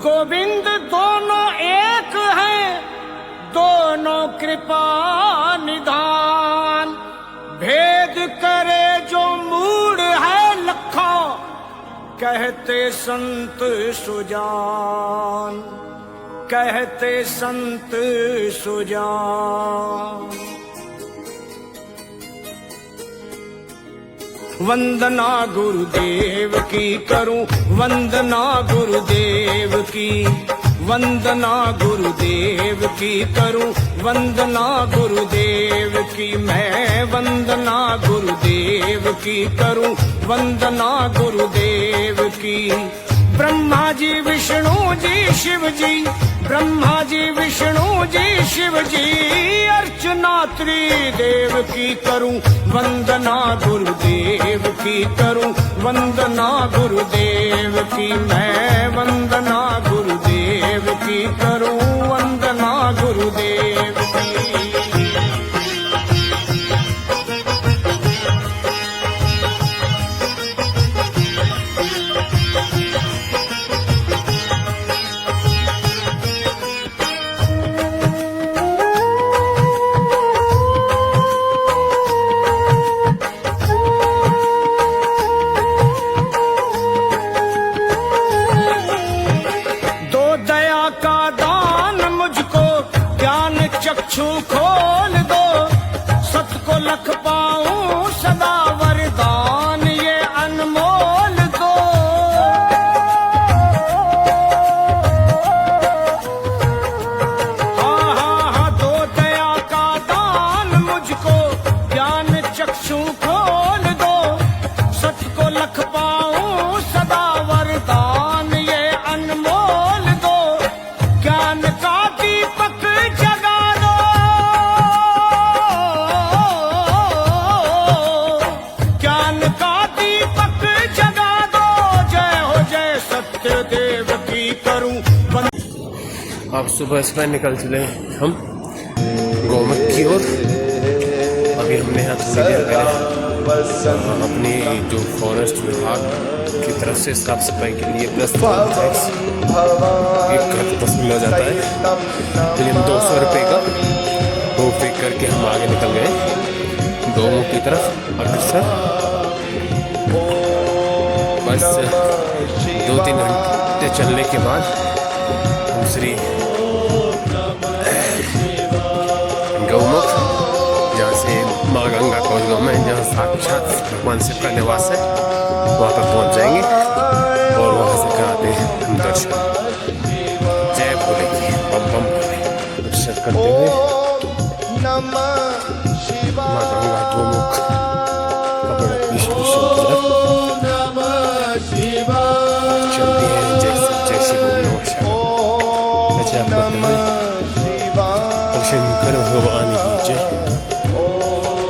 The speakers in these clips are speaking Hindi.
गोविंद दोनों एक हैं, दोनों कृपा निधान। भेद करे जो मूड है लखों, कहते संत सुजान, कहते संत सुजान। वंदना गुरुदेव की करूं, वंदना गुरुदेव की, वंदना गुरुदेव की करूं, वंदना गुरुदेव की। मैं वंदना गुरुदेव की करूं, वंदना गुरुदेव की। ब्रह्मा जी विष्णु जी शिव जी, ब्रह्मा जी विष्णु जी शिव जी, अर्चना त्रिदेव की करूं, वंदना गुरुदेव की करूं, वंदना गुरुदेव की। मैं वंदना गुरुदेव की करूं, वंदना गुरुदेव की। चक्षु खोल दो, सत को लख पाऊं सदा वरदान ये अनमोल दो। हाँ हाँ हाँ, दो दया का दान मुझको, ज्ञान चक्षु खोल दो, सत को लख पाऊं सदा वरदान ये अनमोल दो। ज्ञान का दीपक अब सुबह निकल चले हम गोमुख की ओर। अभी हमने यहाँ थोड़ी देर पहले अपनी जो फॉरेस्ट विभाग की तरफ से साफ सफाई के लिए प्लस एक घर 10 मिल जाता है, लेकिन 200 रुपये का वो पे करके हम आगे निकल गए गोमुख की तरफ अग्रसर। बस 2-3 घंटे चलने के बाद हम श्री गौमुख, जहाँ से माँ गंगा का उद्गम है, जहाँ साक्षात भगवान शिव का निवास है, वहाँ पर पहुँच जाएंगे और वहाँ से कराते हैं हम दर्शन। जय भोले की बम बम दर्शन करते हुए माँ गंगा गौमुख का बड़ा विशेष चलती है। जय शिव शंकर भगवान की जय,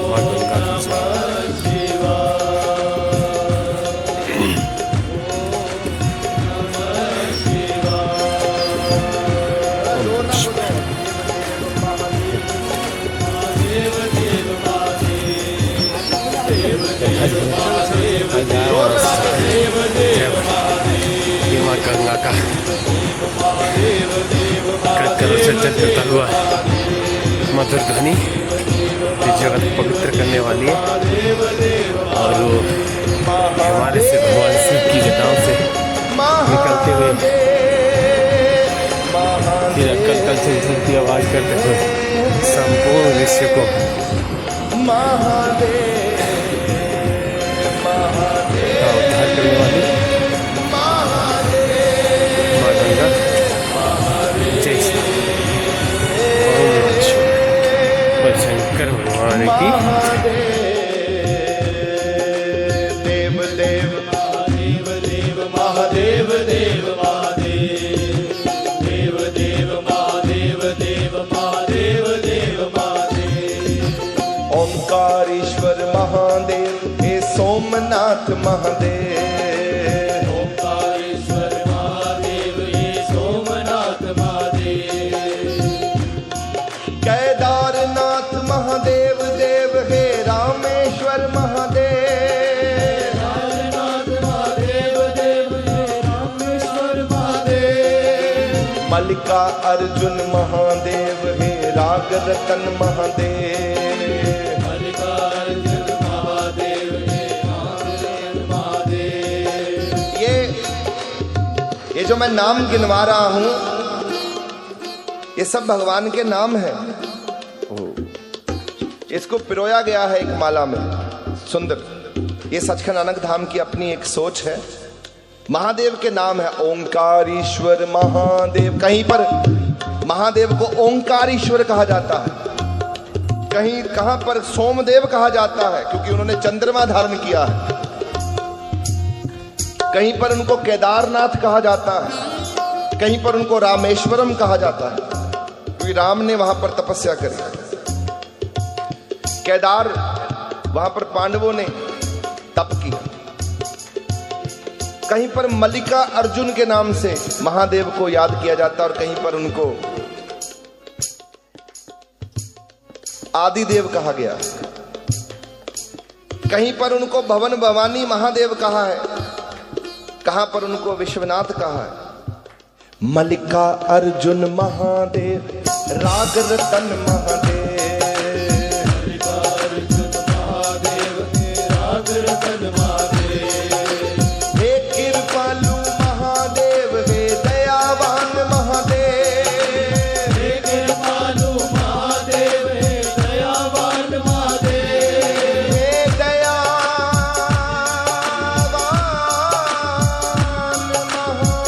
माँ गंगा की जय। माँ गंगा का सज्जन करता हुआ मधुर ध्वनि इस जगह को पवित्र करने वाली है, और वो हमारे से भगवान शिव की जटाओं से निकलते हुए फिर कल से झूठी आवाज करते हुए संपूर्ण विश्व को उद्धार करने वाली माँ गंगा। जय शंकर भगवान की। देव देव महादेव देव महादेव देव महादेव देव देव महादेव देव महादेव देव महादेव। ओंकारेश्वर महादेव हे सोमनाथ महादेव, ओंकारेश्वर महादेव हे सोमनाथ महादेव। केदारनाथ महादेव देव हे रामेश्वर महादेव, केदारनाथ महादेव देव हे रामेश्वर महादेव। मल्लिका अर्जुन महादेव हे राग रतन महादेव। मल्लिका अर्जुन महादेव हे राग रतन महादेव। ये जो मैं नाम गिनवा रहा हूं, ये सब भगवान के नाम हैं। इसको पिरोया गया है एक माला में, सुंदर। ये सचखंड अनंत धाम की अपनी एक सोच है। महादेव के नाम है ओंकारीश्वर महादेव। कहीं पर महादेव को ओंकारीश्वर कहा जाता है, कहीं कहां पर सोमदेव कहा जाता है क्योंकि उन्होंने चंद्रमा धारण किया है, कहीं पर उनको केदारनाथ कहा जाता है, कहीं पर उनको रामेश्वरम कहा जाता है क्योंकि राम ने वहां पर तपस्या करी। केदार, वहां पर पांडवों ने तप किया। कहीं पर मल्लिका अर्जुन के नाम से महादेव को याद किया जाता है और कहीं पर उनको आदिदेव कहा गया, कहीं पर उनको भवन भवानी महादेव कहा है, कहां पर उनको विश्वनाथ कहा है। मल्लिका अर्जुन महादेव राग रतन महादेव। मल्लिका अर्जुन महादेव हे राग रतन महादेव। हे कृपालु महादेव हे दयावान महादेव। हे कृपालु महादेव हे दयावान महादेव। हे दयावान महादेव।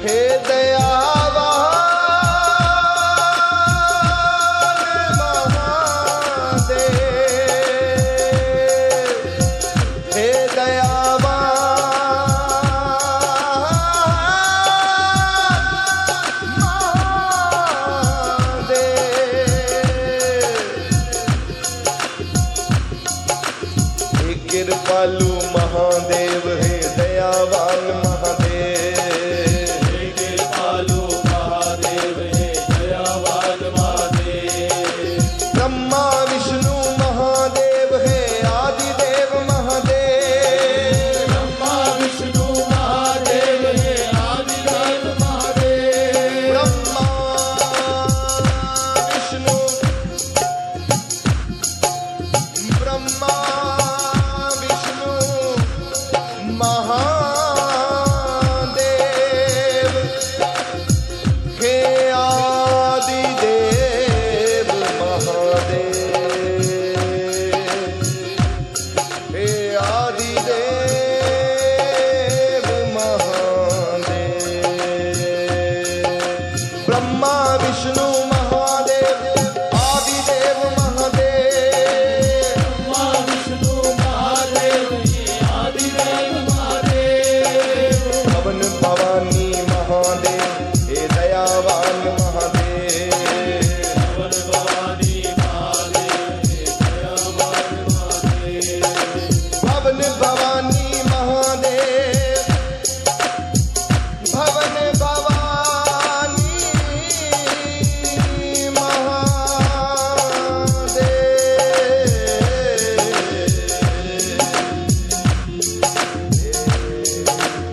हे दयावान महादेव। हे कृपालु महादेव हे दयावान महादेव। हे कृपालु महादेव हे दयावान महादेव। ब्रह्मा विष्णु महादेव हे आदिदेव महादेव। ब्रह्मा विष्णु महादेव हे आदिदेव महादेव। ब्रह्मा विष्णु ब्रह्मा विष्णु महादेव हे आदिदेव महादेव। हे आदिदेव महादेव। ब्रह्मा विष्णु महादेव आदिदेव महादेव। ब्रह्मा विष्णु महादेव हे आदिदेव महादेव। भवन भवानी महादेव हे दयावान महादेव। भवन भवानी महादेव हे दयावान महादेव। भवन भवानी महादेव। भवन भवानी महादेव।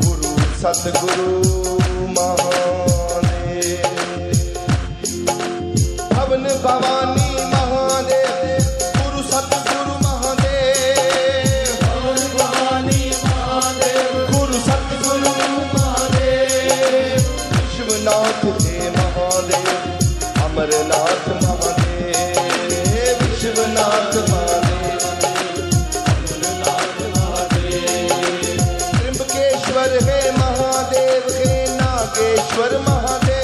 गुरु सतगुरु महादेव। भवन भवानी महादेव। गुरु सतगुरु महादेव। भवन भवानी महादेव। गुरु सतगुरु महादेव। विश्वनाथ हे महादेव। अमरनाथ महादेव। विश्वनाथ महादेव। अमरनाथ महादेव। त्र्यंबकेश्वर हे महादेव हे नागेश्वर महादेव।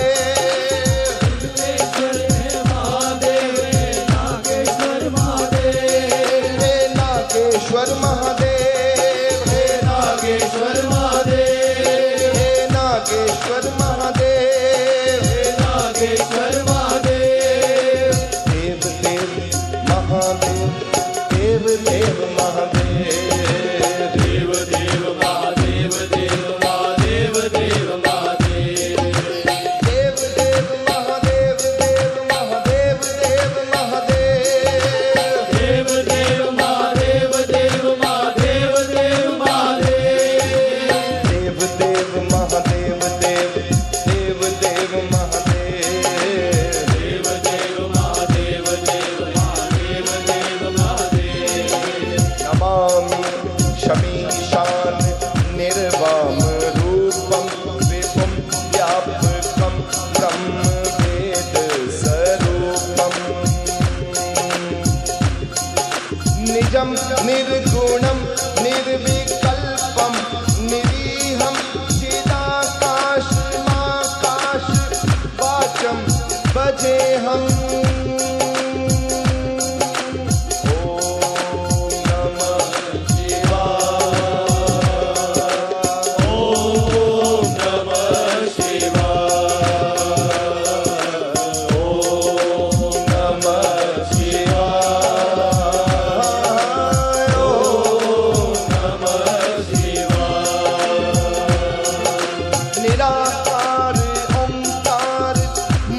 त्रिपुरेश्वर हे महादेव हे नागेश्वर महादेव। हे नागेश्वर महादेव। हे नागेश्वर महादेव। हे नागेश्वर महादेव। हे नागेश्वर महादेव। देव देव महादेव। देव देव महादेव। देव देव महादेव देव महादेव देव महादेव। देव देव महादेव। देव महादेव देव महादेव। देव देव महादेव देव महादेव देव महादेव। देव देव महादेव। निर्गुणं निर्विकल्पं निरीहं चिदाकाशमाकाश वाचं भजेऽहम्। निराकार ओंकार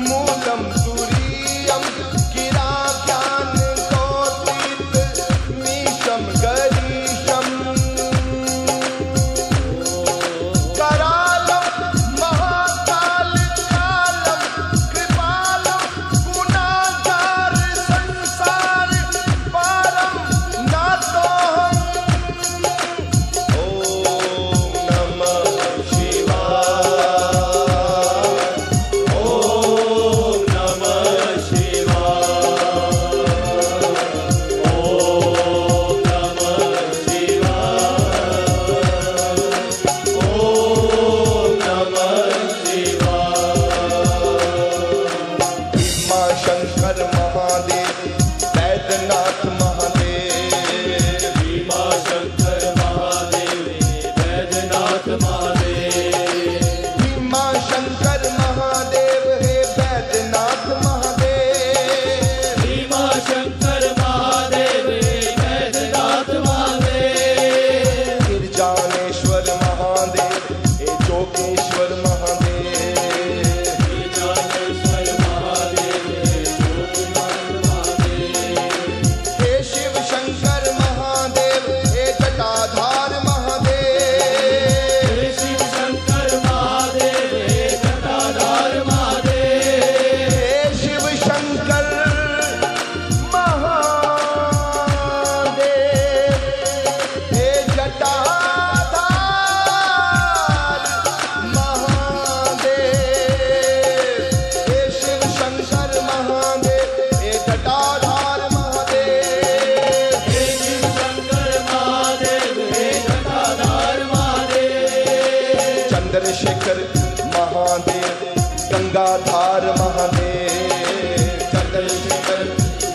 मूलम तुरीयम गिरा ज्ञान गोतीत मीशम गरीशम करालम महाकाल कालम कृपालम गुणागार संसार पारम नातोहम। ओम नमः शंकर महादेव वैद्यनाथ महादेव। भीमा शंकर महादेव वैद्यनाथ महादेव। भीमा शंकर महादेव हे वैद्यनाथ महादेव। भीमा शंकर महादेव वैद्यनाथ महादेव। गिरजानेश्वर महादेव हे जोगेश्वर महादेव। गिरजानेश्वर महादेव हे शिव शंकर महादेव हे जटाधार महादेव। हे शिव शंकर महादेव जटाधार महादेव। हे शिव शंकर महादेव हे जटाधार महादेव। हे शिव शंकर महादेव हे जटाधार महादेव। हे शिव शंकर महादेव जटाधार महादेव। चंद्रशेखर महादेव गंगाधार महादेव। चंद्रशेखर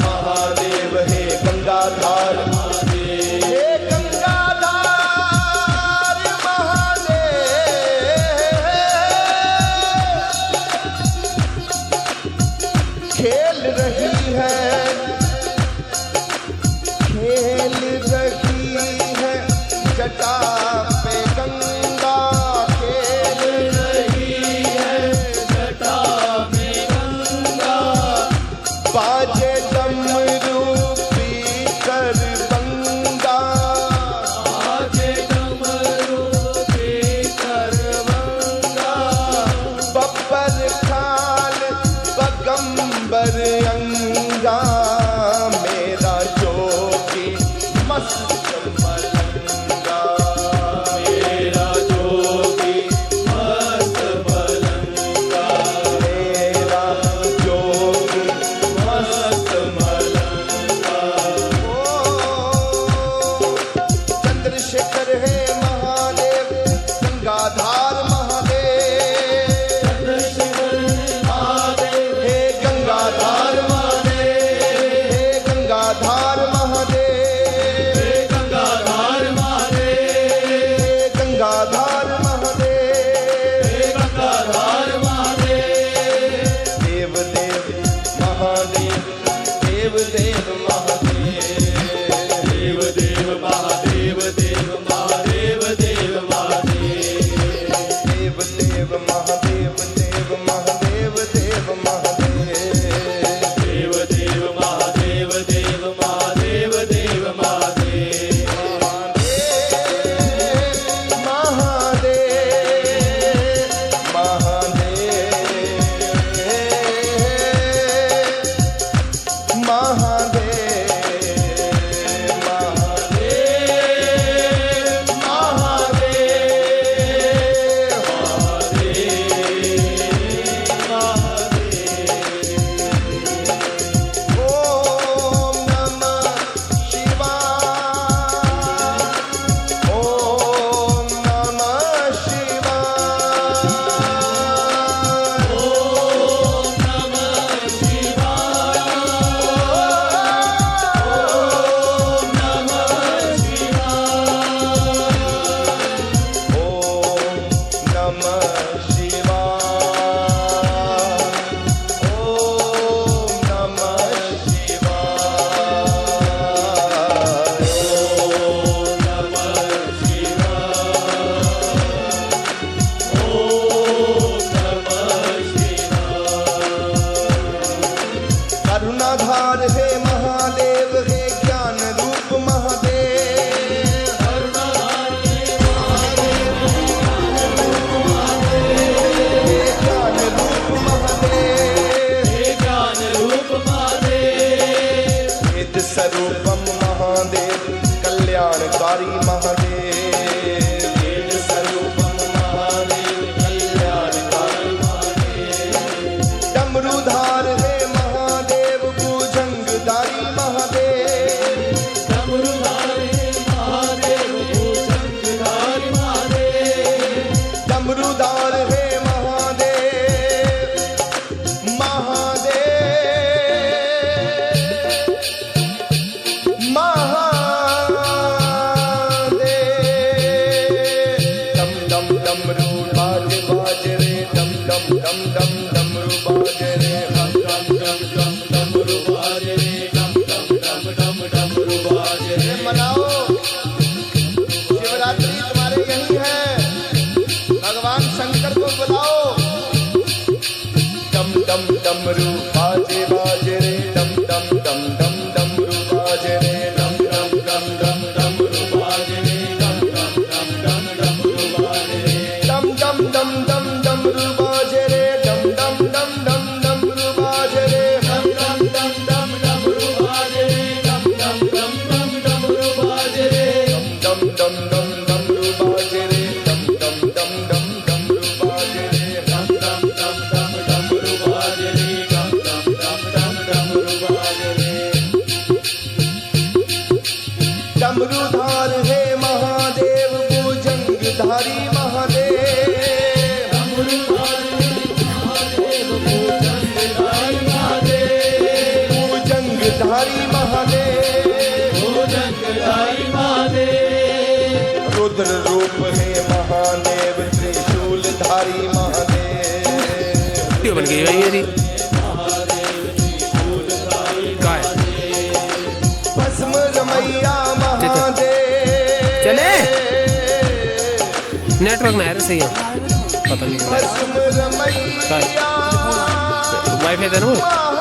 महादेव हे गंगाधार महादेव। हे गंगाधार महादेव। खेल रही है जटा पे गंगा। खेल रही है जटा में गंगा। बाजे डमरू पी कर बंगा। आजे डमरू पीकर बंगा। बब्बर खाल बगंबर अंगा। मेरा जोगी मस्त मलंगा। मेरा जोगी मस्त मलंगा। मेरा जोगी मस्त मलंगा। ओ चंद्रशेखर है महादेव गंगाधार महादेव। चंद्रशेखर महादेव हे गंगाधार महादेव। हे गंगाधार महादेव। हे गंगाधार महादेव। हे गंगाधार महादेव। हे गंगाधार महादेव। देव देव महादेव देव देव महादेव। देव देव महादेव देव महादेव देव महादेव। धारी महादेव, वेद स्वरूपम महादेव, कल्याणकारी महादेव, डमरूधार हे महादेव, भुजंगधारी महादेव, डमरूधारी महादेव, भुजंगधारी महादेव, डमरूधार हे महादेव, महादेव, महादेव। डम डम डमरू बाज बाज रे, डम डम डम डम डमरू बाज रे, डम डम डम डम डमरू बाजे रे, डम डम डम डम डमरू बाजे रे। मनाओ शिवरात्रि तुम्हारे यही है, भगवान शंकर को बुलाओ। डम डम डमरू बाजे बाजे रे, डम डम डम डम डमरू बाजे रे, डम डम डम डम डमरू बाजे रे, डम डम डम डम डमरू बाजे रे, डम डम डम डम डमरू बाजे रे, डम डम डम डम डमरू बाजे रे, डम डम डम डम डमरू बाजे रे, डम डम डम डम डमरू बाजे रे, डम डम डम डमरू बाजे रे, डम डम डम डम डमरू बाजे रे। डम डम डम डम डमरू बाजे रे, डम डम डम डम डमरू बाजे रे। डमरूधार हे महादेव, भुजंगधारी महादेव, डमरूधारी महादेव, भुजंगधारी महादेव, भुजंगधारी महादेव, भुजंगधारी महादेव, रुद्र रूप हे महादेव, त्रिशूलधारी महादेव, वीडियो बन गई भाई मेरी काय भस्म रमैया महादेव, चले नेटवर्क ना है सही है पता नहीं भस्म रमैया वाईफाई देना महादेव।